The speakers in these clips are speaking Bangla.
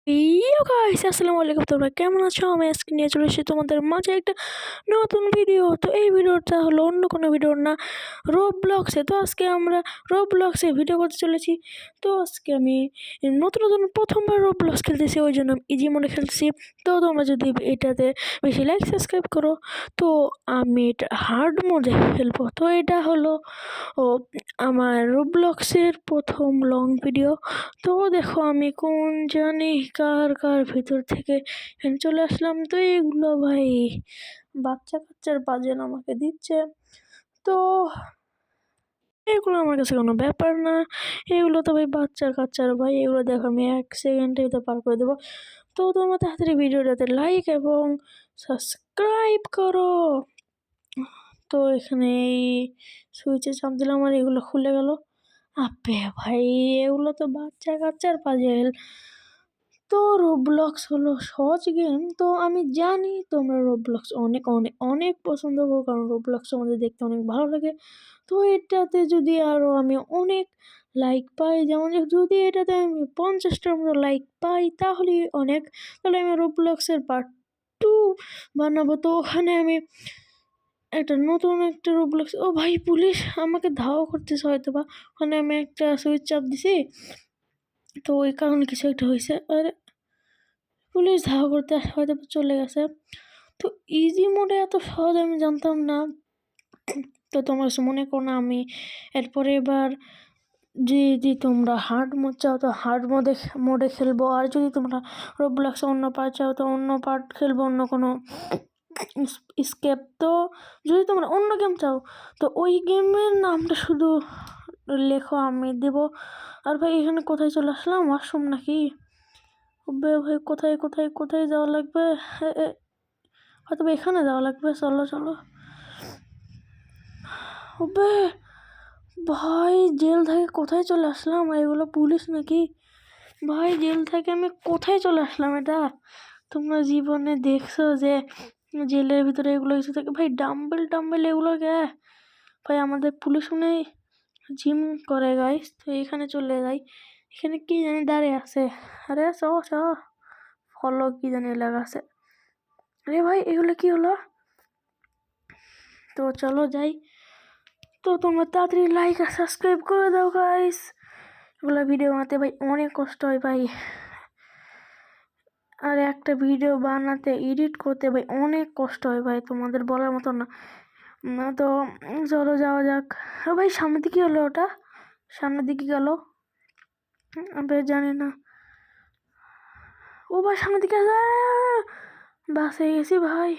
ইয়ো গাইস, আসসালামু আলাইকুম। তোমরা কেমন আছো? আমি আজকে নিয়ে চলে এসেছি তোমাদের মাঝে একটা নতুন ভিডিও। তো এই ভিডিওটা হলো অন্য কোনো ভিডিও না, রোবলক্সে। তো আজকে আমরা রোবলক্সে ভিডিও করতে চলেছি। তো আজকে আমি নতুন নতুন প্রথমবার রোবলক্স খেলতেছি, ওই জন্য ইজি মোডে খেলতেছি। তো তোমরা যদি এটাতে বেশি লাইক সাবস্ক্রাইব করো, তো আমি এটা হার্ড মোডে খেলবো। তো এটা হলো আমার রোবলক্সের প্রথম লং ভিডিও। তো দেখো আমি কোন জানি কার কার ভিতর থেকে এখানে চলে আসলাম। তো এগুলো ভাই বাচ্চা কাচ্চার বাজেন আমাকে দিচ্ছে। তো এগুলো আমার কাছে কোনো ব্যাপার না, এগুলো তো ভাই বাচ্চা কাচ্চার ভাই। এগুলো দেখো আমি 1 সেকেন্ডেই তো পার করে দেবো। তো তোমরা তাড়াতাড়ি ভিডিওটাতে লাইক এবং সাবস্ক্রাইব করো। তো এখানে এই সুইচে চাপ দিলাম আর এগুলো খুলে গেল। আবে ভাই, এগুলো তো বাচ্চা কাচ্চার পাজেল। তো রোবলক্স হলো সহজ গেম। তো আমি জানি তোমরা রোবলক্স অনেক অনেক অনেক পছন্দ করো, কারণ রোবলক্স আমাদের দেখতে অনেক ভালো লাগে। তো এটাতে যদি আরও আমি অনেক লাইক পাই, যেমন যদি এটাতে আমি 50টার মতো লাইক পাই তাহলে অনেক, তাহলে আমি রোবলক্সের পার্ট 2 বানাবো। তো ওখানে আমি একটা নতুন একটা রোবলক্স, ও ভাই পুলিশ আমাকে ধাওয়া করতেছে হয়তো বা, ওখানে আমি একটা সুইচ চাপ দিছি, তো ওই কারণে কিছু একটা হয়েছে। আর পুলিশ ধাওয়া করতে হয়তো চলে গেছে। তো ইজি মোডে এত সহজ আমি জানতাম না। তো তোমরা মনে করো না আমি এরপরে এবার যদি তোমরা হার্ড মোড চাও তো হার্ড মোডে খেলবো, আর যদি তোমরা রোবলক্স অন্য পার্ট চাও তো অন্য পার্ট খেলবো, অন্য কোনো স্কেপ। তো যদি তোমরা অন্য গেম চাও তো ওই গেমের নামটা শুধু লেখো, আমি দেবো। আর ভাই এখানে কোথায় চলে আসলাম? ওয়াশরুম নাকি? ভাই কোথায় কোথায় কোথায় যাওয়া লাগবে? হয়তো এখানে যাওয়া লাগবে। চলো চলো। ওবে ভাই, জেল থেকে কোথায় চলে আসলাম? এগুলো পুলিশ নাকি? ভাই জেল থেকে আমি কোথায় চলে আসলাম? এটা তোমরা জীবনে দেখছো যে জেলের ভিতরে এগুলো কিছু থাকে? ভাই ডাম্বেল এগুলো কে? ভাই আমাদের পুলিশ নেই, জিম করে গাইস। তো এখানে চলে যাই। এখানে কি জানি দাঁড়িয়ে আছে। আরে চ ফলো কি জানি লেখা আছে। আরে ভাই এগুলো কি হলো? তো চলো যাই। তো তোমরা তাড়াতাড়ি লাইক আর সাবস্ক্রাইব করে দাও গাইস। এগুলো ভিডিও বানাতে ভাই অনেক কষ্ট হয় ভাই, আর একটা ভিডিও বানাতে এডিট করতে ভাই অনেক কষ্ট হয় ভাই, তোমাদের বলার মতো না। তো চলো যাওয়া যাক। ভাই সামনের দিকে হলো, ওটা সামনের দিকে গেল, আমি জানি না। ও ভাই সামনের দিকে বাসে গেছি ভাই।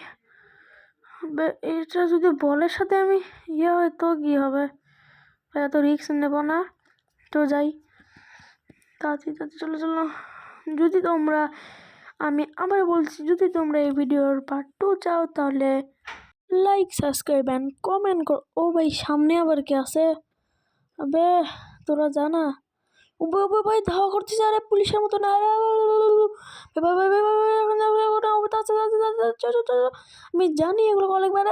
এটা যদি বলের সাথে আমি হয় তো কি হবে? এত রিস্ক নেব না। তো যাই তাড়াতাড়ি চলো চলো। যদি তোমরা, আমি আবার বলছি, যদি তোমরা এই ভিডিওর পার্ট 2 চাও তাহলে লাইক সাবস্ক্রাইব অ্যান্ড কমেন্ট কর। ও ভাই সামনে আবার কে আছে? আবে তোরা জানা উবে উবে ভাই ধাওয়া করতেছে। আরে পুলিশের মতো না। আমি জানি এগুলো কলেজ মানে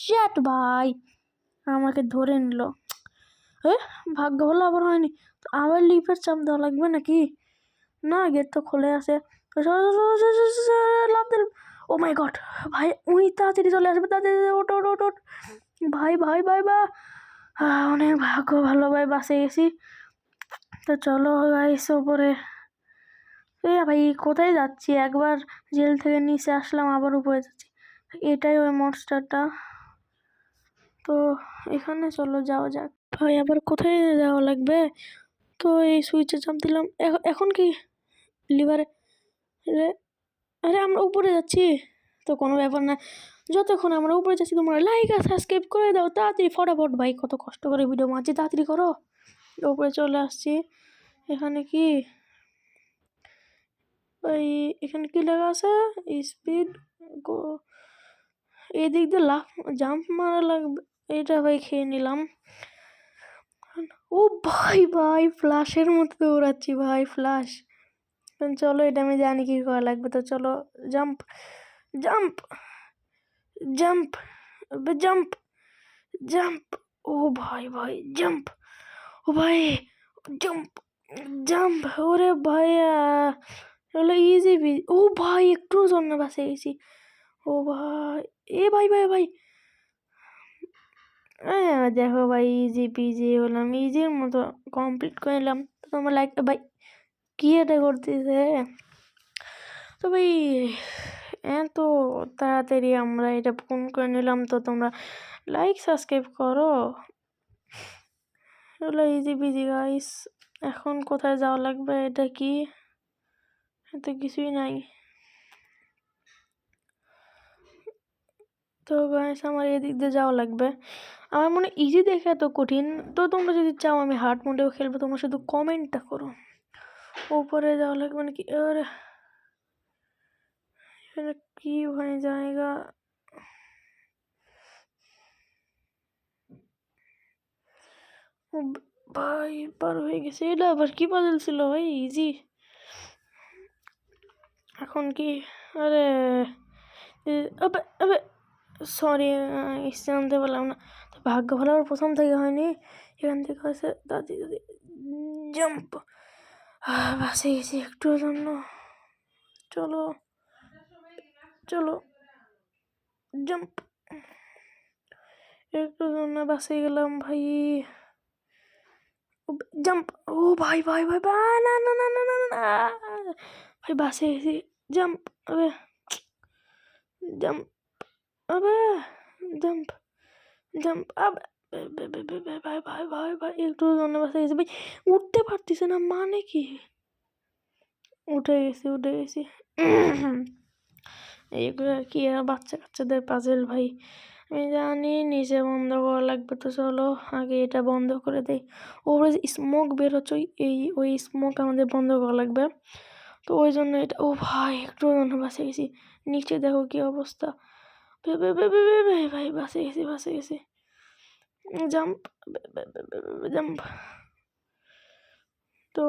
শ্যাট ভাই আমাকে ধরে নিল। ভাগ্য ভালো আবার হয়নি। আবার লিফের চাপ দেওয়া লাগবে নাকি? না, গেট তো খুলে আছে। ও মাই গড ভাই, উই তাড়াতাড়ি চলে আসবে, তাড়াতাড়ি ওট ওট ওট ওট। ভাই ভাই ভাই বা অনেক ভাগ্য ভালো ভাই, বাসে গেছি। তো চলো গাইস ওপরে। ভাই কোথায় যাচ্ছি? একবার জেল থেকে নিচে আসলাম, আবার উপরে যাচ্ছি। এটাই ওই মনস্টারটা। তো এখানে চলো যাওয়া যাক। ভাই আবার কোথায় যাওয়া লাগবে? তো এই সুইচে চাপ দিলাম। এখন কি লিভারে? আরে আমরা উপরে যাচ্ছি। তো কোনো ব্যাপার না, যতক্ষণ আমরা উপরে যাচ্ছি তোমরা লাইক আর সাবস্ক্রাইব করে দাও তাড়াতাড়ি ফটাফট। ভাই কত কষ্ট করে ভিডিও বানাচ্ছি, তাড়াতাড়ি করো। উপরে চলে আসছি। এখানে কি ওই এখানে কি লেখা আছে? স্পিড গো, এদিক দিয়ে জাম্প মারা লাগবে। এটা ভাই খেয়ে নিলাম। ও ভাই ভাই ফ্লাশের মতো দৌড়াচ্ছি ভাই, ফ্লাশ। চলো এটা আমি জানি কি করা লাগবে। তো চলো jump jump jump jump jump. ও ভাই ভাই জাম্প, ও ভাই জাম্প জাম্প, ওরে ভাইয়া হলো ইজি বিজি। ও ভাই একটুর জন্য বাঁচে গেছি। ও ভাই, এ ভাই ভাই ভাই দেখো ভাই ইজি পিজি হলাম, ইজির মতো কমপ্লিট করে নিলাম। তো তোমার লাইক ভাই কি এটা করতেছে? তো ভাই এত তাড়াতাড়ি আমরা এটা ফোন করে নিলাম, তো তোমরা লাইক সাবস্ক্রাইব করো। হলো ইজি পিজি গাইস। এখন কোথায় যাওয়া লাগবে? এটা কি? এতে কিছুই নাই। তো গাইস আমার এদিক দিয়ে যাওয়া লাগবে। আমার মনে ইজি দেখে এত কঠিন। তো তোমরা যদি চাও আমি হার্ড মোডেও খেলবো, তোমরা শুধু কমেন্টটা করো। উপরে যাওয়া লাগবে নাকি? আরে এখানে কি ভাই জায়গা? ভাই পার হয়ে গেছে। এটা আবার কি পাজল ছিল ভাই? ইজি। এখন কি? আরে আবে আবে সরি, জানতে পারলাম না। তো ভাগ্য ভালো আর প্রথম থেকে হয়নি, এখান থেকে হয়েছে। দাদি দাদি জাম্প, বাসে গেছি একটুর জন্য। চলো চলো জাম্প, একটুর জন্য বাসে গেলাম ভাই। জাম্প, ও ভাই ভাই ভাই ভাই না না না না না না ভাই বাসে গেছি। জাম্প, আবে জাম্প, আবে জাম্প জাম্প, আবে ভাই ভাই ভাই ভাই একটুর জন্য বাসে গেছি ভাই। উঠতে পারতেছে না মানে কি? উঠে গেছি। এইগুলো আর কি আর বাচ্চা কাচ্চাদের পাজেল ভাই। আমি জানি নিচে বন্ধ করা লাগবে, তো চলো আগে এটা বন্ধ করে দেই। ওপরে যে স্মোক বের হচ্ছে, ওই স্মোক আমাদের বন্ধ করা লাগবে। তো ওই জন্য এটা, ও ভাই একটু জন্য বাসে গেছি। নিচে দেখো কি অবস্থা। ভাই বাসে গেছি। Jump jump. তো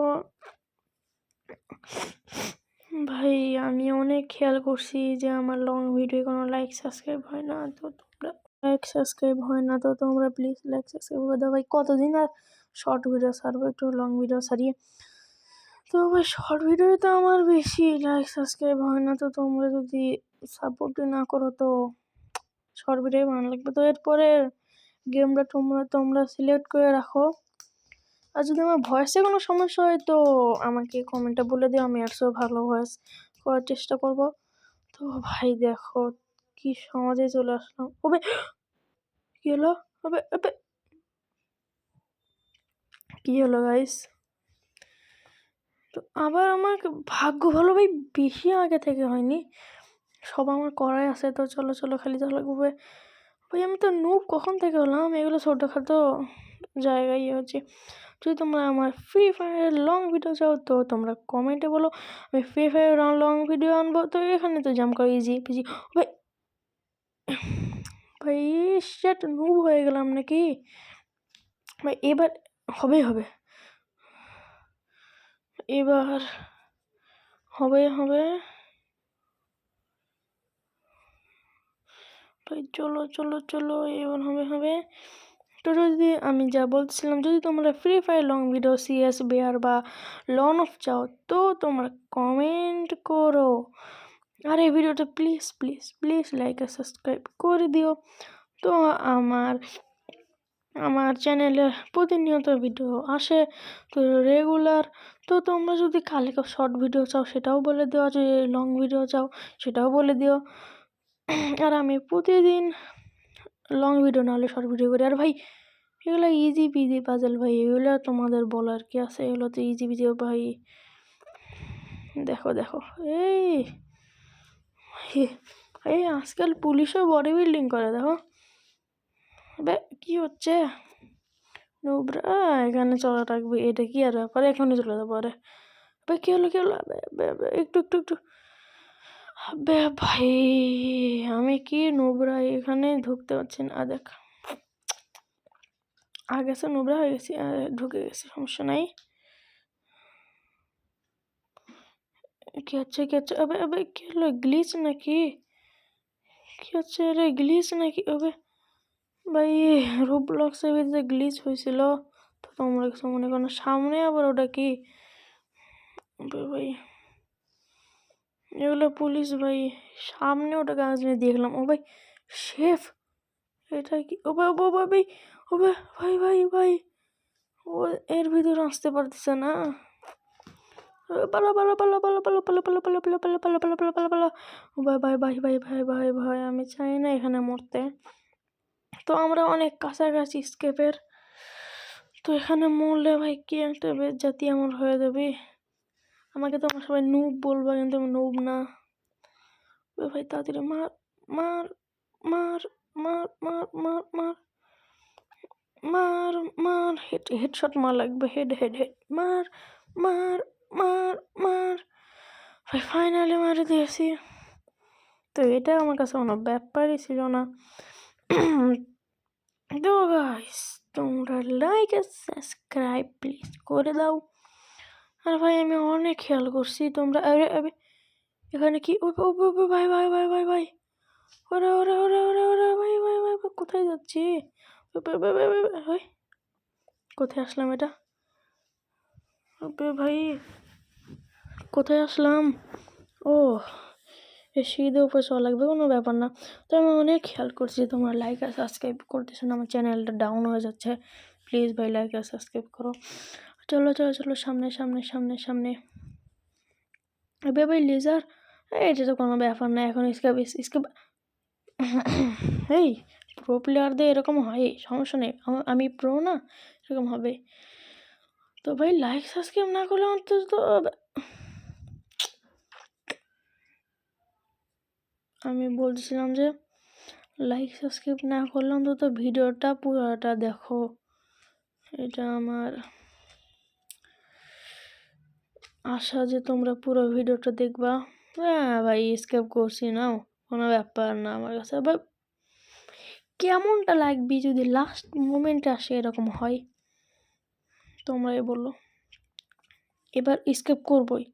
ভাই আমি অনেক খেয়াল করছি যে আমার লং ভিডিও কোনো লাইক সাবস্ক্রাইব হয় না। তো তোমরা প্লিজ লাইক সাবস্ক্রাইব করে দাও ভাই। কতদিন আর শর্ট ভিডিও ছাড়বো, একটু লং ভিডিও ছাড়িয়ে। তো ভাই শর্ট ভিডিওতে আমার বেশি লাইক সাবস্ক্রাইব হয় না। তো তোমরা যদি সাপোর্টই না করো তো শর্ট ভিডিও বানানো লাগবে। তো এরপরে গেমটা তোমরা সিলেক্ট করে রাখো। আর যদি আমার ভয়েসে কোনো সমস্যা হয় তো আমাকে কমেন্টে বলে দিও, আমি একশো ভালো ভয়েস করার চেষ্টা করব। তো ভাই দেখো কি সমাজে চলে আসলাম। ওবে কি হলো? ওবে ওবে কি হলো গাইস? তো আবার আমার ভাগ্য ভালো ভাই, বেশি আগে থেকে হয়নি, সব আমার করাই আছে। তো চলো খালি চলো লাগবে ভাই। আমি তো নুব কখন থেকে হলাম? এগুলো ছোটোখাটো জায়গায় হচ্ছে। যদি তোমরা আমার ফ্রি ফায়ারের লং ভিডিও চাও তো তোমরা কমেন্টে বলো, আমি ফ্রি ফায়ার লং ভিডিও আনবো। তো এখানে তো জাম্প করো ইজি পিজি। ভাই ভাই সেট নুব হয়ে গেলাম নাকি ভাই? এবার হবে এবার হবে ভাই। চলো এবার হবে। তো যদি আমি যা বলছিলাম, যদি তোমরা Free Fire long video CS বেয়ার বা লন অফ চাও তো তোমরা কমেন্ট করো। আর এই ভিডিওটা প্লিজ লাইক আর সাবস্ক্রাইব করে দিও। তো আমার চ্যানেলে প্রতিনিয়ত ভিডিও আসে, তো রেগুলার। তো তোমরা যদি কালকে শর্ট ভিডিও চাও সেটাও বলে দিও, যদি লং ভিডিও চাও সেটাও বলে দিও। আর আমি প্রতিদিন লং ভিডিও না হলে শর্ট ভিডিও করি। আর ভাই এগুলো ইজি পিজি পাজেল ভাই, এগুলো তোমাদের বলার কি আছে? এগুলো তো ইজি পিজি ভাই। দেখো এই এই আজকাল পুলিশও বডি বিল্ডিং করে দেখো। কি হচ্ছে? নোবরা এখানে চলা রাখবে, এটা কি আর ব্যাপার? এখনই চলে যাবো। আরে কি হলো একটু ভাই আমি কি নোবরা এখানে ঢুকতে পারছি না। দেখ আগে সে নোবরা হয়ে গেছি, ঢুকে গেছি, সমস্যা নাই। কি হচ্ছে আবে কি হলো? গ্লিচ নাকি? কি হচ্ছে রে? গ্লিচ নাকি? ভাই রোবলক্সের ভিতরে গ্লিচ হয়েছিল তো তোমরা কিছু মনে করো না। সামনে আবার ওটা কি ভাই, এগুলো পুলিশ ভাই। সামনে ওটা কাগজ নিয়ে দেখলাম। ও ভাই শেফ, এটা কি? ও ভাই ও ভাই ভাই ও ভাই ভাই ভাই ভাই ও এর ভিতরে আসতে পারতেছে না। পালা পালা পালা পালা পালা পালা পালা পালা পালা পালা পালা পালা পালা পালা পালা। ও ভাই ভাই ভাই ভাই ভাই ভাই ভাই আমি চাই না এখানে মরতে। তো আমরা অনেক কাছাকাছি স্কেপের। তো এখানে মরলে ভাই কি একটা বেজ্জাতি আমার হয়ে যাবে। আমাকে তো আমার সবাই নুব বলবা, কিন্তু আমি নুব না। ভাই তাড়াতাড়ি মার মার মার মার মার মার মার মার মার হেডশট মার লাগবে। হেড হেড হেড মার মার মার মার। ভাই ফাইনালি মারে দিয়েছি। তো এটা আমার কাছে কোনো ব্যাপারই ছিল না। তো গাইস তোমরা লাইক আর সাবস্ক্রাইব প্লিজ করে দাও। আর ভাই আমি অনেক খেয়াল করছি তোমরা। আরে আরে এখানে কি? ও ভাই ভাই ভাই ভাই ভাই ওরা ওরা ওরা ওরা ওরা ভাই ভাই ভাই কোথায় যাচ্ছি? ভাই কোথায় আসলাম এটা? ভাই কোথায় আসলাম? ও এই সিঁড়ি উপরে চলা লাগবে, কোনো ব্যাপার না। তো আমি অনেক খেয়াল করছি তোমরা লাইক আর সাবস্ক্রাইব করতেছো না। আমার চ্যানেলটা ডাউন হয়ে যাচ্ছে। প্লিজ ভাই লাইক আর সাবস্ক্রাইব করো। চলো চলো চলো সামনে সামনে সামনে সামনে। এবার ভাই লেজার, এটা তো কোনো ব্যাপার না। এখন স্কেপ স্কেপ। এই প্রো প্লেয়ারদের এরকম হয়, সমস্যা নেই। আমি প্রো না, এরকম হবে। তো ভাই লাইক সাবস্ক্রাইব না করলে অন্তত আমি বলছিলাম যে লাইক সাবস্ক্রাইব না করলে অন্তত ভিডিওটা পুরোটা দেখো। এটা আমার আশা যে তোমরা পুরো ভিডিওটা দেখবা। হ্যাঁ ভাই স্কিপ করছি নাও, কোনো ব্যাপার না আমার কাছে। ভাই কেমনটা লাগবে যদি লাস্ট মোমেন্টে আসে এরকম হয়, তোমরাই বলো। এবার স্কিপ করবই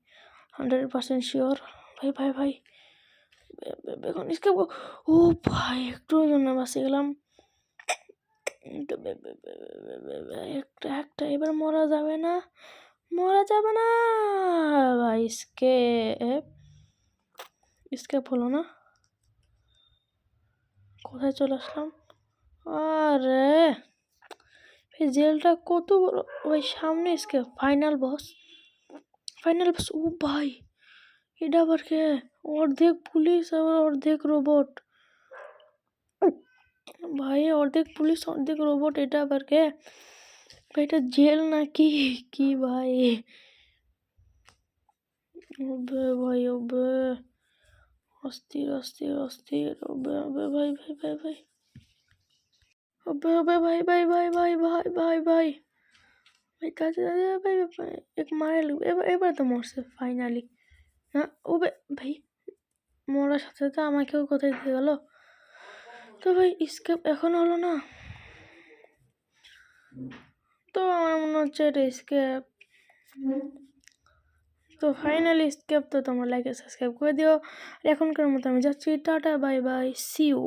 100% শিওর। ভাই ভাই ভাই এখন স্কিপ। ও ভাই একটু জন্য বাঁচে গেলাম। একটা একটা এবার মরা যাবে না, মরা যাবে না ভাই। স্কেপ হলো না। কোথায় চলে আসলাম? আরে এই জেলটা কত বড় ভাই। সামনে স্কেপ। ফাইনাল বস, ফাইনাল বস। ও ভাই এটা আবার কে? অর্ধেক পুলিশ আবার অর্ধেক রোবট। ভাই অর্ধেক পুলিশ অর্ধেক রোবট, এটা আবার কে? এটা জেল নাকি কি ভাই? ওবে ভাই ওবে, অস্থির অস্থির অস্থির। ওবে ওবে ভাই ভাই ভাই ভাই ওবে ওবে ভাই ভাই ভাই ভাই ভাই ভাই ভাই ভাই কাছে ভাই ভাই এক মারে লাগবে। এবার তো মরছে ফাইনালি না। ওবে ভাই মরার সাথে সাথে আমাকেও কোথায় দিয়ে গেল। তো ভাই স্কেপ এখন হলো না। তো আমার মনে হচ্ছে এটা স্কেপ। তো ফাইনালি স্কেপ। তো তোমরা লাইক সাবস্ক্রাইব করে দিও। এখনকার মতো আমি যাচ্ছি, tata bye bye, see you.